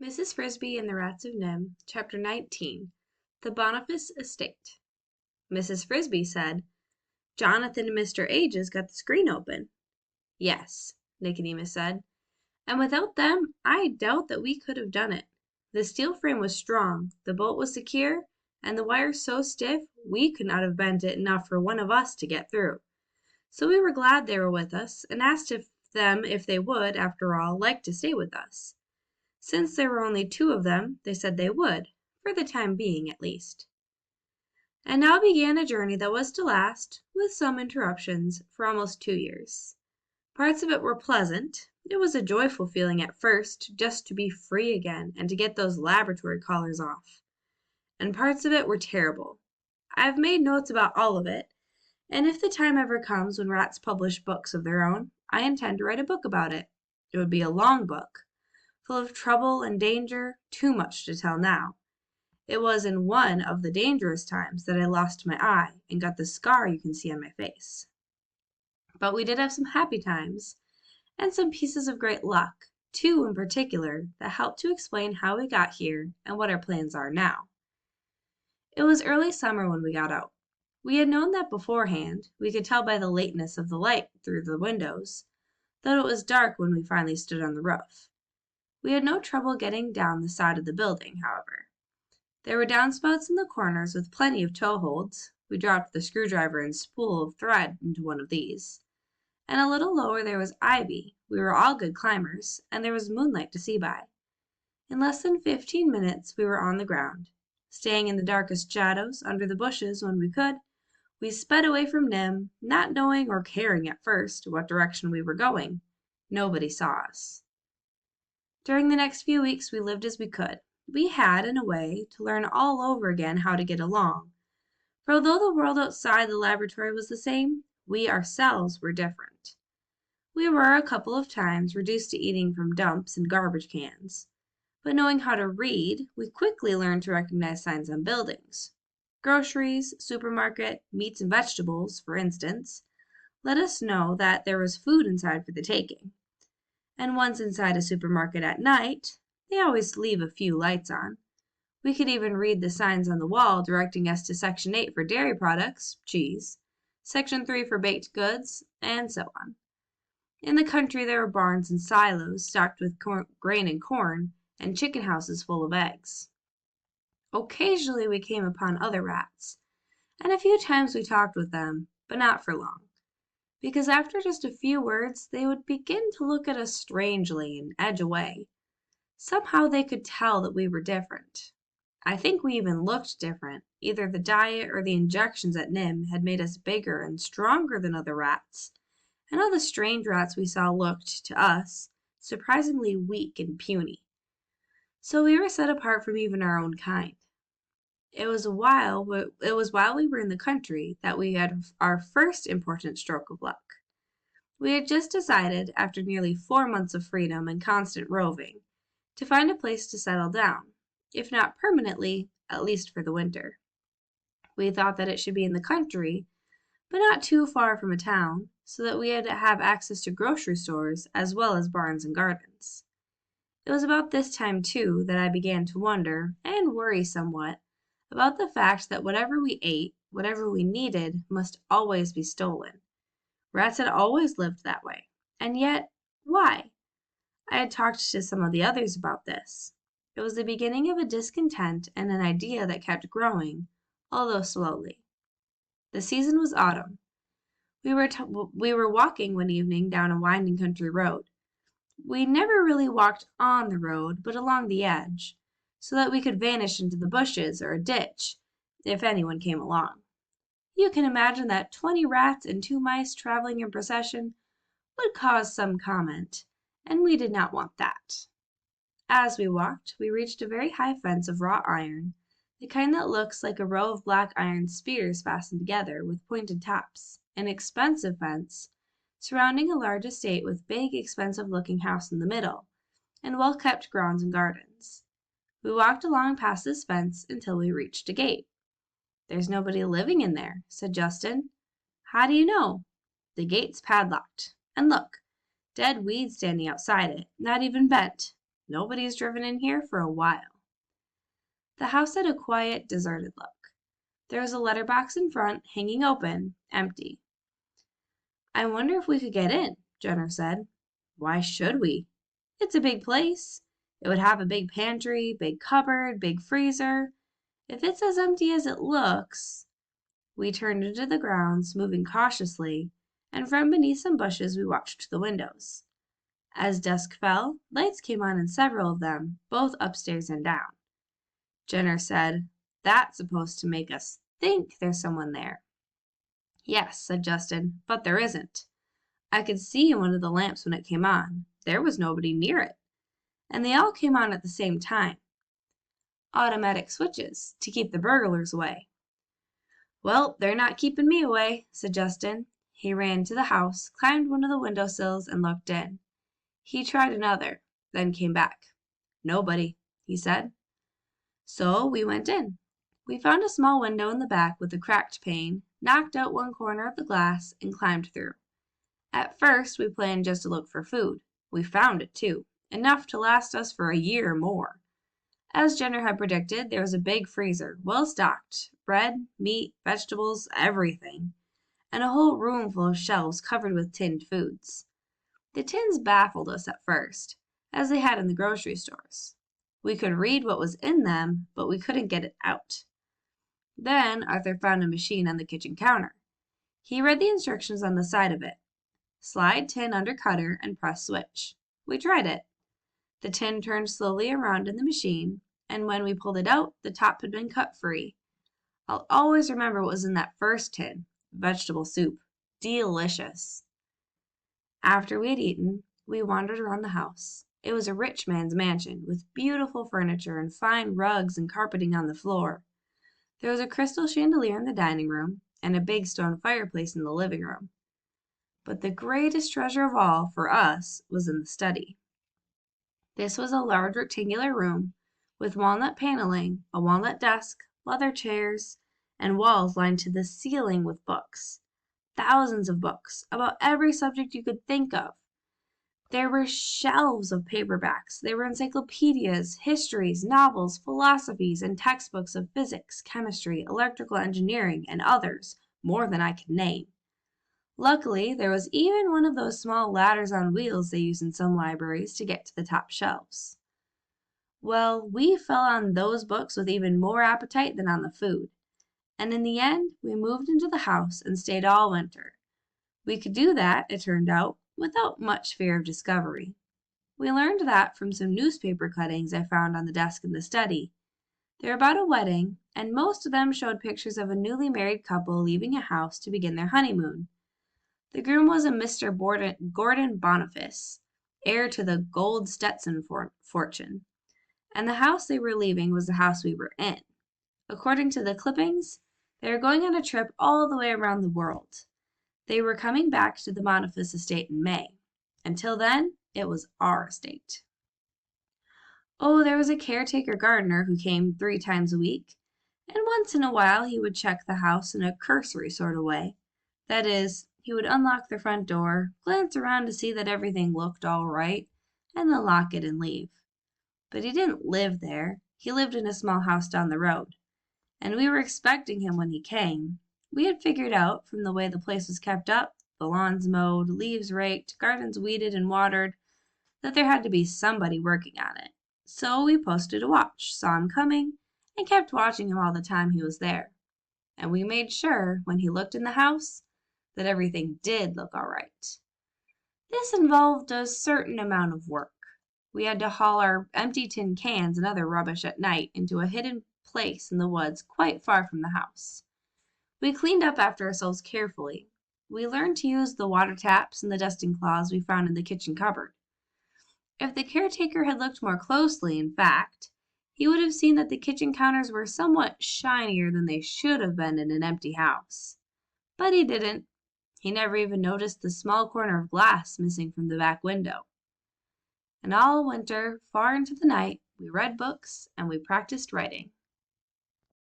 Mrs. Frisby and the Rats of Nim, Chapter 19, The Boniface Estate. Mrs. Frisby said, "Jonathan and Mr. Ages got the screen open." "Yes," Nicodemus said, "and without them I doubt that we could have done it. The steel frame was strong, the bolt was secure, and the wire so stiff we could not have bent it enough for one of us to get through. So we were glad they were with us, and asked them if they would, after all, like to stay with us. Since there were only two of them, they said they would, for the time being at least. And now began a journey that was to last, with some interruptions, for almost 2 years. Parts of it were pleasant. It was a joyful feeling at first, just to be free again and to get those laboratory collars off. And parts of it were terrible. I have made notes about all of it, and if the time ever comes when rats publish books of their own, I intend to write a book about it. It would be a long book, full of trouble and danger, too much to tell now. It was in one of the dangerous times that I lost my eye and got the scar you can see on my face. But we did have some happy times, and some pieces of great luck, two in particular, that helped to explain how we got here and what our plans are now. It was early summer when we got out. We had known that beforehand. We could tell by the lateness of the light through the windows, though it was dark when we finally stood on the roof. We had no trouble getting down the side of the building, however. There were downspouts in the corners with plenty of toe holds. We dropped the screwdriver and spool of thread into one of these. And a little lower there was ivy. We were all good climbers, and there was moonlight to see by. In less than 15 minutes we were on the ground. Staying in the darkest shadows, under the bushes when we could, we sped away from Nim, not knowing or caring at first what direction we were going. Nobody saw us. During the next few weeks we lived as we could. We had, in a way, to learn all over again how to get along. For although the world outside the laboratory was the same, we ourselves were different. We were, a couple of times, reduced to eating from dumps and garbage cans. But knowing how to read, we quickly learned to recognize signs on buildings. Groceries, supermarket, meats and vegetables, for instance, let us know that there was food inside for the taking. And once inside a supermarket at night, they always leave a few lights on. We could even read the signs on the wall directing us to Section 8 for dairy products, cheese, Section 3 for baked goods, and so on. In the country there were barns and silos stocked with grain and corn, and chicken houses full of eggs. Occasionally we came upon other rats, and a few times we talked with them, but not for long, because after just a few words they would begin to look at us strangely and edge away. Somehow they could tell that we were different. I think we even looked different. Either the diet or the injections at Nim had made us bigger and stronger than other rats, and all the strange rats we saw looked, to us, surprisingly weak and puny. So we were set apart from even our own kind. It was while we were in the country that we had our first important stroke of luck. We had just decided, after nearly 4 months of freedom and constant roving, to find a place to settle down, if not permanently, at least for the winter. We thought that it should be in the country, but not too far from a town, so that we had to have access to grocery stores as well as barns and gardens. It was about this time, too, that I began to wonder, and worry somewhat, about the fact that whatever we ate, whatever we needed, must always be stolen. Rats had always lived that way, and yet, why? I had talked to some of the others about this. It was the beginning of a discontent and an idea that kept growing, although slowly. The season was autumn. We were walking one evening down a winding country road. We never really walked on the road, but along the edge, so that we could vanish into the bushes or a ditch, if anyone came along. You can imagine that 20 rats and 2 mice traveling in procession would cause some comment, and we did not want that. As we walked, we reached a very high fence of wrought iron, the kind that looks like a row of black iron spears fastened together with pointed tops, an expensive fence, surrounding a large estate with big, expensive-looking house in the middle, and well-kept grounds and gardens. We walked along past this fence until we reached a gate. "There's nobody living in there," said Justin. "How do you know?" "The gate's padlocked. And look, dead weeds standing outside it, not even bent. Nobody's driven in here for a while." The house had a quiet, deserted look. There was a letterbox in front, hanging open, empty. "I wonder if we could get in," Jenner said. "Why should we? It's a big place. It would have a big pantry, big cupboard, big freezer. If it's as empty as it looks—" We turned into the grounds, moving cautiously, and from beneath some bushes we watched the windows. As dusk fell, lights came on in several of them, both upstairs and down. Jenner said, "That's supposed to make us think there's someone there." "Yes," said Justin, "but there isn't. I could see one of the lamps when it came on. There was nobody near it. And they all came on at the same time. Automatic switches, to keep the burglars away." "Well, they're not keeping me away," said Justin. He ran to the house, climbed one of the window sills, and looked in. He tried another, then came back. "Nobody," he said. So we went in. We found a small window in the back with a cracked pane, knocked out one corner of the glass, and climbed through. At first, we planned just to look for food. We found it, too, enough to last us for a year or more. As Jenner had predicted, there was a big freezer, well stocked, bread, meat, vegetables, everything, and a whole room full of shelves covered with tinned foods. The tins baffled us at first, as they had in the grocery stores. We could read what was in them, but we couldn't get it out. Then Arthur found a machine on the kitchen counter. He read the instructions on the side of it. Slide tin under cutter and press switch. We tried it. The tin turned slowly around in the machine, and when we pulled it out, the top had been cut free. I'll always remember what was in that first tin. Vegetable soup. Delicious. After we had eaten, we wandered around the house. It was a rich man's mansion, with beautiful furniture and fine rugs and carpeting on the floor. There was a crystal chandelier in the dining room, and a big stone fireplace in the living room. But the greatest treasure of all, for us, was in the study. This was a large rectangular room, with walnut paneling, a walnut desk, leather chairs, and walls lined to the ceiling with books. Thousands of books, about every subject you could think of. There were shelves of paperbacks. There were encyclopedias, histories, novels, philosophies, and textbooks of physics, chemistry, electrical engineering, and others, more than I could name. Luckily, there was even one of those small ladders on wheels they use in some libraries to get to the top shelves. Well, we fell on those books with even more appetite than on the food, and in the end, we moved into the house and stayed all winter. We could do that, it turned out, without much fear of discovery. We learned that from some newspaper cuttings I found on the desk in the study. They were about a wedding, and most of them showed pictures of a newly married couple leaving a house to begin their honeymoon. The groom was a Mr. Gordon Boniface, heir to the gold Stetson fortune, and the house they were leaving was the house we were in. According to the clippings, they were going on a trip all the way around the world. They were coming back to the Boniface estate in May. Until then, it was our estate. Oh, there was a caretaker gardener who came 3 times a week, and once in a while he would check the house in a cursory sort of way. That is, he would unlock the front door, glance around to see that everything looked all right, and then lock it and leave. But he didn't live there. He lived in a small house down the road, and we were expecting him when he came. We had figured out, from the way the place was kept up, the lawns mowed, leaves raked, gardens weeded and watered, that there had to be somebody working on it. So we posted a watch, saw him coming, and kept watching him all the time he was there. And we made sure, when he looked in the house, that everything did look all right. This involved a certain amount of work. We had to haul our empty tin cans and other rubbish at night into a hidden place in the woods quite far from the house. We cleaned up after ourselves carefully. We learned to use the water taps and the dusting cloths we found in the kitchen cupboard. If the caretaker had looked more closely, in fact, he would have seen that the kitchen counters were somewhat shinier than they should have been in an empty house. But he didn't. He never even noticed the small corner of glass missing from the back window. And all winter, far into the night, we read books and we practiced writing.